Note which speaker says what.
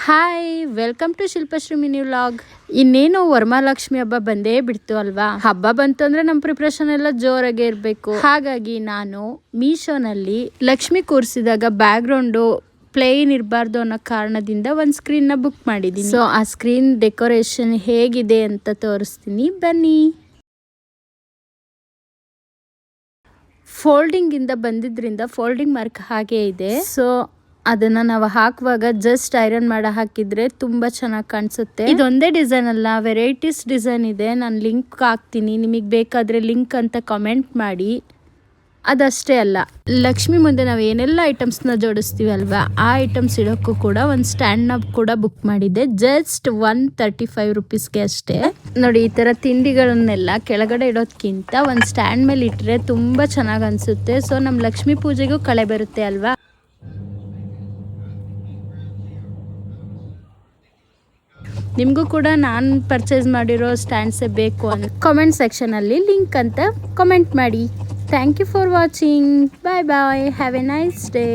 Speaker 1: Hi, welcome to Shilpashree mini vlog. ಇನ್ನೇನು ವರಮಹಾಲಕ್ಷ್ಮಿ ಹಬ್ಬ ಬಂದೇ ಬಿಡ್ತು ಅಲ್ವಾ. ಹಬ್ಬ ಬಂತು ಅಂದ್ರೆ ನಮ್ಮ ಪ್ರಿಪ್ರೇಷನ್ ಎಲ್ಲ ಜೋರಾಗೆ ಇರಬೇಕು. ಹಾಗಾಗಿ ನಾನು ಮೀಶೋನಲ್ಲಿ ಲಕ್ಷ್ಮಿ ಕೂರಿಸಿದಾಗ ಬ್ಯಾಕ್ ಗ್ರೌಂಡು ಪ್ಲೇನ್ ಇರಬಾರ್ದು ಅನ್ನೋ ಕಾರಣದಿಂದ ಒಂದು ಸ್ಕ್ರೀನ್ನ ಬುಕ್ ಮಾಡಿದ್ದೀನಿ. ಸೊ ಆ ಸ್ಕ್ರೀನ್ ಡೆಕೋರೇಷನ್ ಹೇಗಿದೆ ಅಂತ ತೋರಿಸ್ತೀನಿ, ಬನ್ನಿ. ಫೋಲ್ಡಿಂಗ್ ಇಂದ ಬಂದಿದ್ರಿಂದ ಫೋಲ್ಡಿಂಗ್ ಮಾರ್ಕ್ ಹಾಗೆ ಇದೆ. ಸೊ ಅದನ್ನ ನಾವು ಹಾಕುವಾಗ ಜಸ್ಟ್ ಐರನ್ ಮಾಡಿ ಹಾಕಿದ್ರೆ ತುಂಬಾ ಚೆನ್ನಾಗಿ ಕಾಣಿಸುತ್ತೆ. ಇದೊಂದೇ ಡಿಸೈನ್ ಅಲ್ಲ, ವೆರೈಟೀಸ್ ಡಿಸೈನ್ ಇದೆ. ನಾನು ಲಿಂಕ್ ಹಾಕ್ತೀನಿ, ನಿಮಗೆ ಬೇಕಾದ್ರೆ ಲಿಂಕ್ ಅಂತ ಕಮೆಂಟ್ ಮಾಡಿ. ಅದಷ್ಟೇ ಅಲ್ಲ, ಲಕ್ಷ್ಮಿ ಮುಂದೆ ನಾವು ಏನೆಲ್ಲ ಐಟಮ್ಸ್ನ ಜೋಡಿಸ್ತೀವಿ ಅಲ್ವಾ, ಆ ಐಟಮ್ಸ್ ಇಡೋಕ್ಕೂ ಕೂಡ ಒಂದು ಸ್ಟ್ಯಾಂಡ್ನ ಕೂಡ ಬುಕ್ ಮಾಡಿದ್ದೆ. ಜಸ್ಟ್ 135 ರುಪೀಸ್ಗೆ ಅಷ್ಟೇ. ನೋಡಿ, ಈ ಥರ ತಿಂಡಿಗಳನ್ನೆಲ್ಲ ಕೆಳಗಡೆ ಇಡೋದಕ್ಕಿಂತ ಒಂದು ಸ್ಟ್ಯಾಂಡ್ ಮೇಲೆ ಇಟ್ಟರೆ ತುಂಬ ಚೆನ್ನಾಗಿ ಅನಿಸುತ್ತೆ. ಸೊ ನಮ್ಮ ಲಕ್ಷ್ಮಿ ಪೂಜೆಗೂ ಕಳೆ ಬರುತ್ತೆ ಅಲ್ವಾ. ನಿಮಗೂ ಕೂಡ ನಾನು ಪರ್ಚೇಸ್ ಮಾಡಿರೋ ಸ್ಟ್ಯಾಂಡ್ಸೇ ಬೇಕು ಅಂತ ಕಾಮೆಂಟ್ ಸೆಕ್ಷನಲ್ಲಿ ಲಿಂಕ್ ಅಂತ ಕಮೆಂಟ್ ಮಾಡಿ. Thank you for watching. Bye bye. Have a nice day.